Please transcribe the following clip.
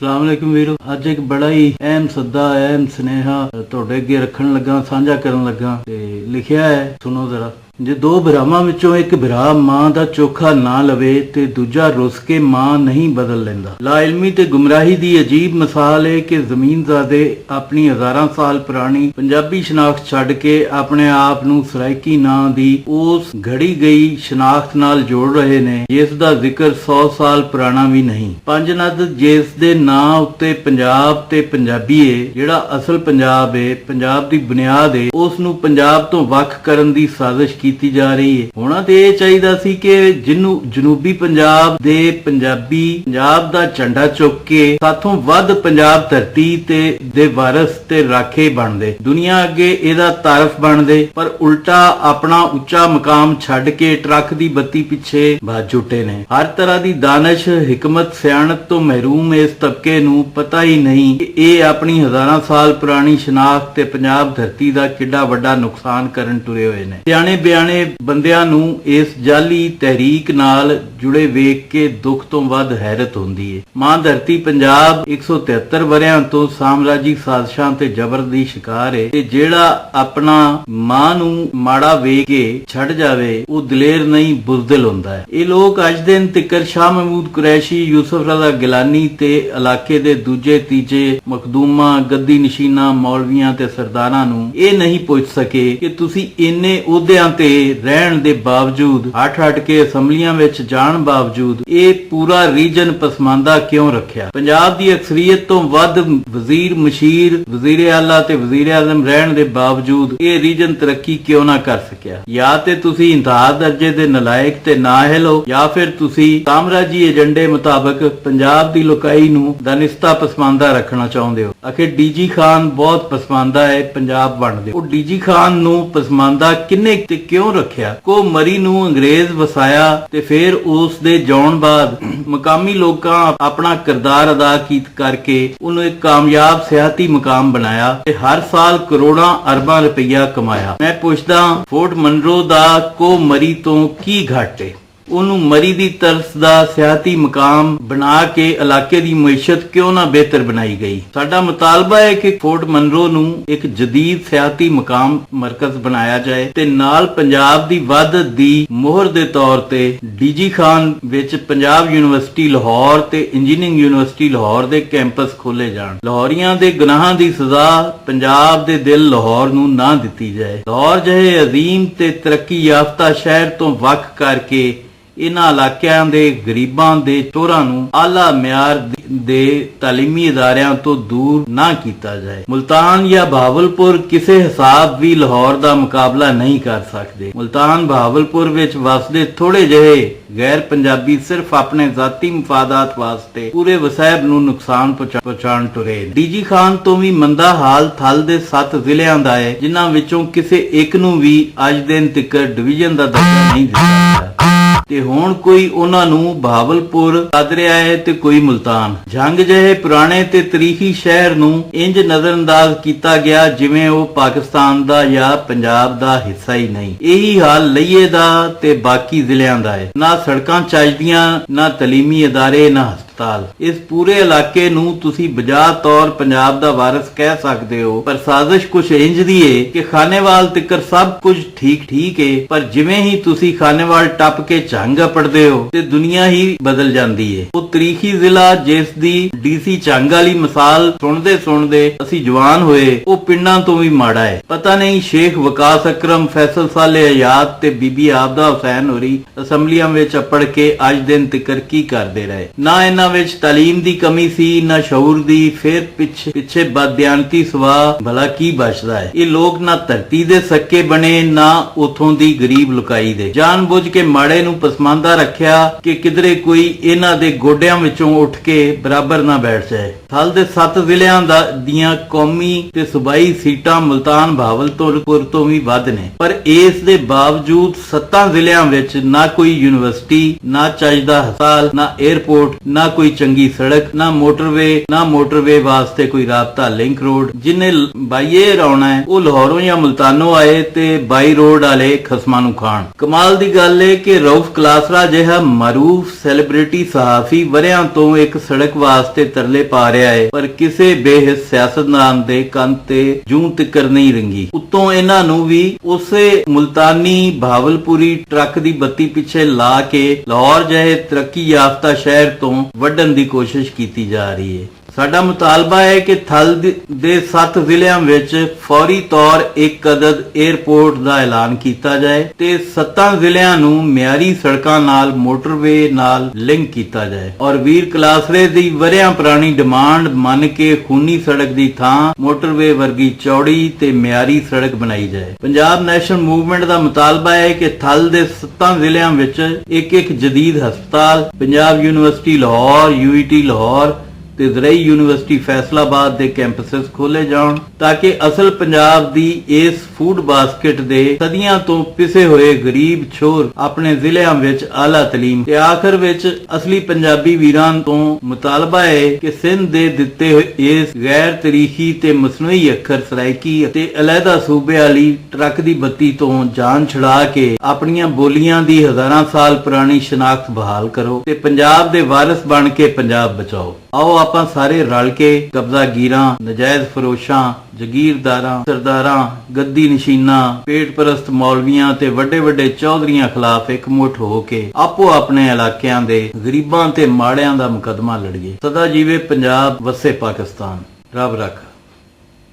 ਸਲਾਮੁਅਲੈकुम ਵੀਰੋ। ਅੱਜ ਇੱਕ ਬੜਾ ਹੀ ਅਹਿਮ ਸੱਦਾ ਅਹਿਮ ਸੁਨੇਹਾ ਤੁਹਾਡੇ ਅੱਗੇ ਰੱਖਣ ਲੱਗਾ, ਸਾਂਝਾ ਕਰਨ ਲੱਗਾ ਤੇ ਲਿਖਿਆ ਹੈ, ਸੁਣੋ ਜ਼ਰਾ। ਜੇ ਦੋ ਭਰਾਵਾਂ ਵਿੱਚੋਂ ਇੱਕ ਭਰਾ ਮਾਂ ਦਾ ਚੋਖਾ ਨਾ ਲਵੇ ਤੇ ਦੂਜਾ ਰੁੱਸ ਕੇ ਮਾਂ ਨਹੀਂ ਬਦਲ ਲੈਂਦਾ। ਲਾਇਲਮੀ ਤੇ ਗੁੰਮਰਾਹੀ ਦੀ ਅਜੀਬ ਮਿਸਾਲ ਹੈ ਕਿ ਜ਼ਮੀਨਜ਼ਾਦੇ ਆਪਣੀ ਹਜ਼ਾਰਾਂ ਸਾਲ ਪੁਰਾਣੀ ਪੰਜਾਬੀ ਸ਼ਨਾਖਤ ਛੱਡ ਕੇ ਆਪਣੇ ਆਪ ਨੂੰ ਸਰਾਇਕੀ ਨਾਂ ਦੀ ਉਸ ਘੜੀ ਗਈ ਸ਼ਨਾਖਤ ਨਾਲ ਜੋੜ ਰਹੇ ਨੇ ਜਿਸ ਦਾ ਜ਼ਿਕਰ 100 ਸਾਲ ਪੁਰਾਣਾ ਵੀ ਨਹੀਂ। ਪੰਜ ਨਦ ਜਿਸ ਦੇ ਨਾਂ ਉੱਤੇ ਪੰਜਾਬ ਤੇ ਪੰਜਾਬੀ ਏ, ਜਿਹੜਾ ਅਸਲ ਪੰਜਾਬ ਏ, ਪੰਜਾਬ ਦੀ ਬੁਨਿਆਦ ਏ, ਉਸ ਨੂੰ ਪੰਜਾਬ ਤੋਂ ਵੱਖ ਕਰਨ ਦੀ ਸਾਜ਼ਿਸ਼ ਕੀਤੀ ਜਾ ਰਹੀ ਹੈ। ਹੋਣਾ ਤੇ ਇਹ ਚਾਹੀਦਾ ਸੀ ਕਿ ਜਿਹਨੂੰ ਜਨੂਬੀ ਪੰਜਾਬ ਦੇ ਪੰਜਾਬੀ ਪੰਜਾਬ ਦਾ ਝੰਡਾ ਚੁੱਕ ਕੇ ਸਾਥੋਂ ਵੱਧ ਪੰਜਾਬ ਧਰਤੀ ਤੇ ਦੇ ਵਾਰਿਸ ਤੇ ਰਾਖੇ ਬਣਦੇ, ਦੁਨੀਆ ਅੱਗੇ ਇਹਦਾ ਤਾਰਫ ਬਣਦੇ, ਪਰ ਉਲਟਾ ਆਪਣਾ ਉੱਚਾ ਮਕਾਮ ਛੱਡ ਕੇ ਟਰੱਕ ਦੀ ਬੱਤੀ ਪਿੱਛੇ ਭੱਜ ਉੱਠੇ ਨੇ। ਹਰ ਤਰ੍ਹਾਂ ਦੀ ਦਾਨਸ਼, ਹਿਕਮਤ, ਸਿਆਣਤ ਤੋਂ ਮਹਿਰੂਮ ਇਸ ਤਬਕੇ ਨੂੰ ਪਤਾ ਹੀ ਨਹੀਂ ਕਿ ਇਹ ਆਪਣੀ ਹਜ਼ਾਰਾਂ ਸਾਲ ਪੁਰਾਣੀ ਸ਼ਨਾਖਤ ਤੇ ਪੰਜਾਬ ਧਰਤੀ ਦਾ ਕਿੱਡਾ ਵੱਡਾ ਨੁਕਸਾਨ ਕਰਨ ਤੁਰੇ ਹੋਏ ਨੇ। ਸਿਆਣੇ ਬਿਆਣੇ ਬੰਦਿਆਂ ਨੂੰ ਇਸ ਜਾਲੀ ਤਹਿਰੀਕ ਨਾਲ ਜੁੜੇ ਵੇਖ ਕੇ ਦੁੱਖ ਤੋਂ ਵੱਧ ਹੈਰਤ ਹੁੰਦੀ ਹੈ। ਮਾਂ ਧਰਤੀ ਪੰਜਾਬ 173 ਵਰਿਆਂ ਤੋਂ ਸਾਮਰਾਜੀ ਸਾਜ਼ਿਸ਼ਾਂ ਤੇ ਜ਼ਬਰ ਦੀ ਸ਼ਿਕਾਰ ਹੈ ਤੇ ਜਿਹੜਾ ਆਪਣਾ ਮਾਂ ਨੂੰ ਮਾੜਾ ਵੇਖ ਕੇ ਛੱਡ ਜਾਵੇ ਉਹ ਦਲੇਰ ਨਹੀਂ ਬੁਜ਼ਦਿਲ ਹੁੰਦਾ ਹੈ। ਇਹ ਲੋਕ ਅੱਜ ਦਿਨ ਤੱਕ ਸ਼ਾਹ ਮਹਿਮੂਦ ਕੁਰੈਸ਼ੀ, ਯੂਸਫ ਰਜ਼ਾ ਗਿਲਾਨੀ ਤੇ ਇਲਾਕੇ ਦੇ ਦੂਜੇ ਤੀਜੇ ਮਖਦੂਮਾਂ, ਗੱਦੀ ਨਸ਼ੀਨਾਂ, ਮੌਲਵੀਆਂ ਤੇ ਸਰਦਾਰਾਂ ਨੂੰ ਇਹ ਨਹੀਂ ਪੁੱਛ ਸਕੇ ਕਿ ਤੁਸੀਂ ਇੰਨੇ ਅਹੁਦਿਆਂ ਤੇ ਰਹਿਣ ਦੇ ਬਾਵਜੂਦ, ਹਟ ਕੇ ਅਸੈਂਬਲੀਆਂ ਵਿੱਚ ਜਾਣ ਬਾਵਜੂਦ ਇਹ ਪੂਰਾ ਰੀਜਨ ਪਸਮਾਨਦਾ ਕਿਉਂ ਰੱਖਿਆ। ਪੰਜਾਬ ਦੀ ਅਕਸਰੀਅਤ ਤੋਂ ਵੱਧ ਵਜ਼ੀਰ, ਮਸ਼ੀਰ, ਵਜ਼ੀਰ ਆਲਾ ਤੇ ਵਜ਼ੀਰ ਆਜ਼ਮ ਰਹਿਣ ਦੇ ਬਾਵਜੂਦ ਇਹ ਰੀਜਨ ਤਰੱਕੀ ਕਿਉਂ ਨਾ ਕਰ ਸਕਿਆ। ਜਾਂ ਤੇ ਤੁਸੀਂ ਇੰਤਹਾ ਦਰਜੇ ਦੇ ਨਲਾਇਕ ਤੇ ਨਾਅਹਿਲ ਹੋ ਜਾਂ ਫਿਰ ਤੁਸੀਂ ਸਾਮਰਾਜੀ ਏਜੰਡੇ ਮੁਤਾਬਕ ਪੰਜਾਬ ਦੀ ਲੋਕਾਈ ਨੂੰ ਦਾਨਿਸਤਾ ਪਸਮਾਨਦਾ ਰੱਖਣਾ ਚਾਹੁੰਦੇ ਹੋ। ਆਖਿਰ ਡੀਜੀ ਖਾਨ ਬਹੁਤ ਪਸਮਾਨਦਾ ਹੈ ਪੰਜਾਬ ਵੰਡਦੇ। ਉਹ ਡੀਜੀ ਖਾਨ ਨੂੰ ਪਸਮਾਨਦਾ ਕਿੰਨੇ ਤੇ ਕਿਉਂ ਰੱਖਿਆ? ਕੋ ਮਰੀ ਨੂੰ ਅੰਗਰੇਜ਼ ਵਸਾਇਆ ਤੇ ਫਿਰ ਉਸ ਦੇ ਜਾਣ ਬਾਅਦ ਮਕਾਮੀ ਲੋਕਾਂ ਆਪਣਾ ਕਿਰਦਾਰ ਅਦਾ ਕਰਕੇ ਉਹਨੂੰ ਇੱਕ ਕਾਮਯਾਬ ਸਿਆਸੀ ਮਕਾਮ ਬਣਾਇਆ ਤੇ ਹਰ ਸਾਲ ਕਰੋੜਾਂ ਅਰਬਾਂ ਰੁਪਈਆ ਕਮਾਇਆ। ਮੈਂ ਪੁੱਛਦਾ, ਫੋਰਟ ਮਨਰੋ ਦਾ ਕੋ ਮਰੀ ਤੋਂ ਕੀ ਘਾਟ ਏ? ਉਹਨੂੰ ਮਰੀ ਦੀ ਤਰਸ ਦਾ ਸਿਆਸੀ ਮਕਾਮ ਬਣਾ ਕੇ ਇਲਾਕੇ ਦੀ ਮਈਸ਼ਤ ਕਿਉਂ ਨਾ ਬਿਹਤਰ ਬਣਾਈ ਗਈ। ਸਾਡਾ ਮੁਤਾਲਬਾ ਹੈ ਕਿ ਫੋਰਟ ਮਨਰੋ ਨੂੰ ਇੱਕ ਜਦੀਦ ਸਿਆਸੀ ਮਕਾਮ ਮਰਕਜ਼ ਬਣਾਇਆ ਜਾਏ ਤੇ ਨਾਲ ਪੰਜਾਬ ਦੀ ਵੱਧ ਦੀ ਮੋਹਰ ਦੇ ਤੌਰ ਤੇ ਡੀਜੀ ਖਾਨ ਵਿੱਚ ਪੰਜਾਬ ਯੂਨੀਵਰਸਿਟੀ ਲਾਹੌਰ ਤੇ ਇੰਜੀਨੀਅਰਿੰਗ ਯੂਨੀਵਰਸਿਟੀ ਲਾਹੌਰ ਦੇ ਕੈਂਪਸ ਖੋਲੇ ਜਾਣ। ਲਾਹੌਰੀਆਂ ਦੇ ਗੁਨਾਹਾਂ ਦੀ ਸਜ਼ਾ ਪੰਜਾਬ ਦੇ ਦਿਲ ਲਾਹੌਰ ਨੂੰ ਨਾ ਦਿੱਤੀ ਜਾਏ। ਲਾਹੌਰ ਜਿਹੇ ਅਜ਼ੀਮ ਤੇ ਤਰੱਕੀ ਯਾਫਤਾ ਸ਼ਹਿਰ ਤੋਂ ਵੱਖ ਕਰਕੇ ਇਹਨਾਂ ਇਲਾਕਿਆਂ ਦੇ ਗਰੀਬਾਂ ਦੇ ਚੋਰਾਂ ਨੂੰ ਆਲਾ ਮਿਆਰ ਦੇ ਤਾਲੀਮੀ ਅਦਾਰਿਆਂ ਤੋਂ ਦੂਰ ਨਾ ਕੀਤਾ ਜਾਏ। ਮੁਲਤਾਨ ਜਾਂ ਬਹਾਵਲਪੁਰ ਕਿਸੇ ਹਿਸਾਬ ਵੀ ਲਾਹੌਰ ਦਾ ਮੁਕਾਬਲਾ ਨਹੀਂ ਕਰ ਸਕਦੇ। ਮੁਲਤਾਨ, ਬਹਾਵਲਪੁਰ ਵਿੱਚ ਵਸਦੇ ਥੋੜੇ ਜਿਹੇ ਗੈਰ ਪੰਜਾਬੀ ਸਿਰਫ ਆਪਣੇ ਜ਼ਾਤੀ ਮਫਾਦਾਤ ਵਾਸਤੇ ਪੂਰੇ ਵਸੈਬ ਨੂੰ ਨੁਕਸਾਨ ਪਹੁੰਚਾਉਣ ਤੁਰੇ। ਡੀਜੀ ਖਾਨ ਤੋਂ ਵੀ ਮੰਦਾ ਹਾਲ ਥਲ ਦੇ 7 ਜ਼ਿਲ੍ਹਿਆਂ ਦਾ ਹੈ ਜਿਨ੍ਹਾਂ ਵਿੱਚੋਂ ਕਿਸੇ ਇੱਕ ਨੂੰ ਵੀ ਅੱਜ ਦਿਨ ਤੱਕ ਡਿਵੀਜ਼ਨ ਦਾ ਦਰਜਾ ਨਹੀਂ ਦਿੱਤਾ ਗਿਆ ਤੇ ਹੁਣ ਕੋਈ ਉਹਨਾਂ ਨੂੰ ਬਹਾਵਲਪੁਰ ਸੱਦ ਰਿਹਾ ਹੈ ਤੇ ਕੋਈ ਮੁਲਤਾਨ। ਜੰਗ ਜਿਹੇ ਪੁਰਾਣੇ ਤੇ ਤਾਰੀਖੀ ਸ਼ਹਿਰ ਨੂੰ ਇੰਜ ਨਜ਼ਰਅੰਦਾਜ਼ ਕੀਤਾ ਗਿਆ ਜਿਵੇਂ ਉਹ ਪਾਕਿਸਤਾਨ ਦਾ ਜਾਂ ਪੰਜਾਬ ਦਾ ਹਿੱਸਾ ਹੀ ਨਹੀਂ। ਇਹੀ ਹਾਲ ਲਈਏ ਦਾ ਤੇ ਬਾਕੀ ਜ਼ਿਲ੍ਹਿਆਂ ਦਾ ਹੈ। ਨਾ ਸੜਕਾਂ ਚੱਜਦੀਆਂ, ਨਾ ਤਾਲੀਮੀ ਅਦਾਰੇ, ਨਾ ਹਸਪਤਾਲ। ਇਸ ਪੂਰੇ ਇਲਾਕੇ ਨੂੰ ਤੁਸੀਂ ਬਜਾ ਤੌਰ ਪੰਜਾਬ ਦਾ ਵਾਰਿਸ ਕਹਿ ਸਕਦੇ ਹੋ, ਪਰ ਸਾਜ਼ਿਸ਼ ਕੁਛ ਇੰਜ ਦੀ ਏ ਕਿ ਖਾਨੇਵਾਲ ਤਿੱਕਰ ਸਭ ਕੁਝ ਠੀਕ ਏ, ਪਰ ਜਿਵੇਂ ਹੀ ਤੁਸੀਂ ਖਾਨੇਵਾਲ ਟੱਪ ਕੇ ਝੰਗ ਅਪੜਦੇ ਹੋ ਤੇ ਦੁਨੀਆ ਹੀ ਬਦਲ ਜਾਂਦੀ ਏ। ਉਹ ਤਾਰੀਖੀ ਜ਼ਿਲ੍ਹਾ ਜਿਸ ਦੀ ਡੀਸੀ ਝੰਗ ਵਾਲੀ ਮਿਸਾਲ ਸੁਣਦੇ ਅਸੀਂ ਜਵਾਨ ਹੋਏ, ਉਹ ਪਿੰਡਾਂ ਤੋਂ ਵੀ ਮਾੜਾ ਏ। ਪਤਾ ਨਹੀਂ ਸ਼ੇਖ ਵਕਾਸ ਅਕਰਮ, ਫੈਸਲ ਸਾਲੇ ਹਯਾਤ ਤੇ ਬੀਬੀ ਆਬਦਾ ਹੁਸੈਨ ਹੋਰੀ ਅਸੈਂਬਲੀਆਂ ਵਿੱਚ ਅਪੜ ਕੇ ਅੱਜ ਦਿਨ ਤਿੱਕਰ ਕੀ ਕਰਦੇ ਰਹੇ। ਨਾ ਇਹਨਾਂ ਵਿੱਚ ਤਾਲੀਮ ਦੀ ਕਮੀ ਸੀ, ਨਾ ਸ਼ਊਰ ਦੀ, ਫਿਰ ਪਿੱਛੇ ਬਦਦਿਆਨਤੀ ਸਵਾ ਭਲਾ ਕੀ ਬਚਦਾ ਹੈ। ਇਹ ਲੋਕ ਨਾ ਧਰਤੀ ਦੇ ਸੱਕੇ ਬਣੇ, ਨਾ ਉਥੋਂ ਦੀ ਗਰੀਬ ਲੁਕਾਈ ਦੇ। ਜਾਣ ਬੁੱਝ ਕੇ ਮਾੜੇ ਨੂੰ ਪਸਮਾਨਦਾ ਰੱਖਿਆ ਕਿ ਕਿਧਰੇ ਕੋਈ ਇਹਨਾਂ ਦੇ ਗੋਡਿਆਂ ਵਿੱਚੋਂ ਉੱਠ ਕੇ ਬਰਾਬਰ ਨਾ ਬੈਠ ਜਾਏ। ਥਲ ਦੇ 7 ਜ਼ਿਲ੍ਹਿਆਂ ਦੀਆਂ ਕੌਮੀ ਤੇ ਸੂਬਾਈ ਸੀਟਾਂ ਮੁਲਤਾਨ, ਬਹਾਵਲਪੁਰ ਤੋਂ ਵੀ ਵੱਧ ਨੇ, ਪਰ ਇਸ ਦੇ ਬਾਵਜੂਦ 7 ਜ਼ਿਲ੍ਹਿਆਂ ਵਿੱਚ ਨਾ ਕੋਈ ਯੂਨੀਵਰਸਿਟੀ, ਨਾ ਚੱਜ ਦਾ ਹਸਪਤਾਲ, ਨਾ 에ਅਰਪੋਰਟ, ਨਾ ਕੋਈ ਚੰਗੀ ਸੜਕ, ਨਾ ਮੋਟਰਵੇ ਵਾਸਤੇ ਕੋਈ ਰਾਬਤਾ ਲਿੰਕ ਰੋਡ। ਜਿਨੇ ਬਾਈਏ ਆਉਣਾ ਹੈ ਉਹ ਲਾਹੌਰੋਂ ਜਾਂ ਮੁਲਤਾਨੋਂ ਆਏ ਤੇ ਬਾਈ ਰੋਡ ਵਾਲੇ ਖਸਮਾਂ ਨੂੰ ਖਾਣ। ਕਮਾਲ ਦੀ ਗੱਲ ਏ ਕਿ ਰਊਫ ਕਲਾਸਰਾ ਜਿਹਾ ਮਾਰੂਫ ਸੈਲੀਬ੍ਰਿਟੀ ਸਹਾਫੀ ਵਰਿਆਂ ਤੋਂ ਇੱਕ ਸੜਕ ਵਾਸਤੇ ਤਰਲੇ ਪਾ ਰਿਹਾ ਹੈ, ਪਰ ਕਿਸੇ ਬੇਹਿੱਸ ਸਿਆਸਤਦਾਨ ਦੇ ਕੰਨ ਤੇ ਜੂੰ ਤਿੱਕਰ ਨਹੀਂ ਰੰਗੀ। ਉੱਤੋਂ ਇਹਨਾਂ ਨੂੰ ਵੀ ਉਸੇ ਮੁਲਤਾਨੀ ਭਾਵਲਪੁਰੀ ਟਰੱਕ ਦੀ ਬੱਤੀ ਪਿੱਛੇ ਲਾ ਕੇ ਲਾਹੌਰ ਜਿਹੇ ਤਰੱਕੀ ਯਾਫਤਾ ਸ਼ਹਿਰ ਤੋਂ ਵੱਢਣ ਦੀ ਕੋਸ਼ਿਸ਼ ਕੀਤੀ ਜਾ ਰਹੀ ਹੈ। ਸਾਡਾ ਮੁਤਾਲਬਾ ਹੈ ਕਿ ਥਲ ਦੇ 7 ਜ਼ਿਲ੍ਹਿਆਂ ਵਿੱਚ ਫੌਰੀ ਤੌਰ ਇੱਕ ਅਦਦ 에ਅਰਪੋਰਟ ਦਾ ਐਲਾਨ ਕੀਤਾ ਜਾਏ ਤੇ 7 ਜ਼ਿਲ੍ਹਿਆਂ ਨੂੰ ਮਿਆਰੀ ਸੜਕਾਂ ਨਾਲ ਮੋਟਰਵੇ ਨਾਲ ਲਿੰਕ ਕੀਤਾ ਜਾਏ ਔਰ ਵੀਰ ਕਲਾਸਰੇ ਦੀ ਵਰਿਆਂ ਪੁਰਾਣੀ ਡਿਮਾਂਡ ਮੰਨ ਕੇ ਖੂਨੀ ਸੜਕ ਦੀ ਥਾਂ ਮੋਟਰਵੇ ਵਰਗੀ ਚੌੜੀ ਤੇ ਮਿਆਰੀ ਸੜਕ ਬਣਾਈ ਜਾਏ। ਪੰਜਾਬ ਨੈਸ਼ਨਲ ਮੂਵਮੈਂਟ ਦਾ ਮੁਤਾਲਬਾ ਹੈ ਕਿ ਥਲ ਦੇ 7 ਜ਼ਿਲ੍ਹਿਆਂ ਵਿੱਚ ਇੱਕ ਜਦੀਦ ਹਸਪਤਾਲ, ਪੰਜਾਬ ਯੂਨੀਵਰਸਿਟੀ ਲਾਹੌਰ, UET ਲਾਹੌਰ ਤੇ ਜ਼ਰਈ ਯੂਨੀਵਰਸਿਟੀ ਫੈਸਲਾਬਾਦ ਦੇ ਕੈਂਪਸਸ ਖੋਲੇ ਜਾਣ ਤਾਂ ਕਿ ਅਸਲ ਪੰਜਾਬ ਦੀ ਇਸ ਫੂਡ ਬਾਸਕਟ ਦੇ ਸਦੀਆਂ ਤੋਂ ਪਿਸੇ ਹੋਏ ਗਰੀਬ ਛੋਰ ਆਪਣੇ ਜ਼ਿਲ੍ਹਿਆਂ ਵਿੱਚ ਆਲਾ ਤਾਲੀਮ ਤੇ ਆਖਰ ਵਿੱਚ ਅਸਲੀ ਪੰਜਾਬੀ ਵੀਰਾਂ ਤੋਂ ਮੁਤਾਲਬਾ ਹੈ ਕਿ ਸਿੰਧ ਦੇ ਦਿੱਤੇ ਹੋਏ ਇਸ ਗੈਰ ਤਾਰੀਖੀ ਤੇ ਮਸਨੂਈ ਅੱਖਰ ਸਰਾਇਕੀ ਅਤੇ ਅਲੱਗਾ ਸੂਬੇ ਵਾਲੀ ਟਰੱਕ ਦੀ ਬੱਤੀ ਤੋਂ ਜਾਨ ਛੁਡਾ ਕੇ ਆਪਣੀਆਂ ਬੋਲੀਆਂ ਦੀ ਹਜ਼ਾਰਾਂ ਸਾਲ ਪੁਰਾਣੀ ਸ਼ਨਾਖਤ ਬਹਾਲ ਕਰੋ ਤੇ ਪੰਜਾਬ ਦੇ ਵਾਰਿਸ ਬਣ ਕੇ ਪੰਜਾਬ ਬਚਾਓ। ਆਓ ਆਪਾਂ ਸਾਰੇ ਰਲ ਕੇ ਕਬਜ਼ਾਗੀਰਾਂ, ਨਜਾਇਜ਼ ਫਰੋਸ਼ਾਂ, ਜਗੀਰਦਾਰਾਂ, ਸਰਦਾਰਾਂ, ਗੱਦੀ ਨਸ਼ੀਨਾਂ, ਪੇਟ ਪ੍ਰਸਤ ਮੌਲਵੀਆਂ ਤੇ ਵੱਡੇ ਚੌਧਰੀਆਂ ਖਿਲਾਫ ਇਕਮੁੱਠ ਹੋ ਕੇ ਆਪੋ ਆਪਣੇ ਇਲਾਕਿਆਂ ਦੇ ਗਰੀਬਾਂ ਤੇ ਮਾੜਿਆਂ ਦਾ ਮੁਕੱਦਮਾ ਲੜੀਏ। ਸਦਾ ਜੀਵੇ ਪੰਜਾਬ, ਵਸੇ ਪਾਕਿਸਤਾਨ। ਰੱਬ ਰੱਖਾ।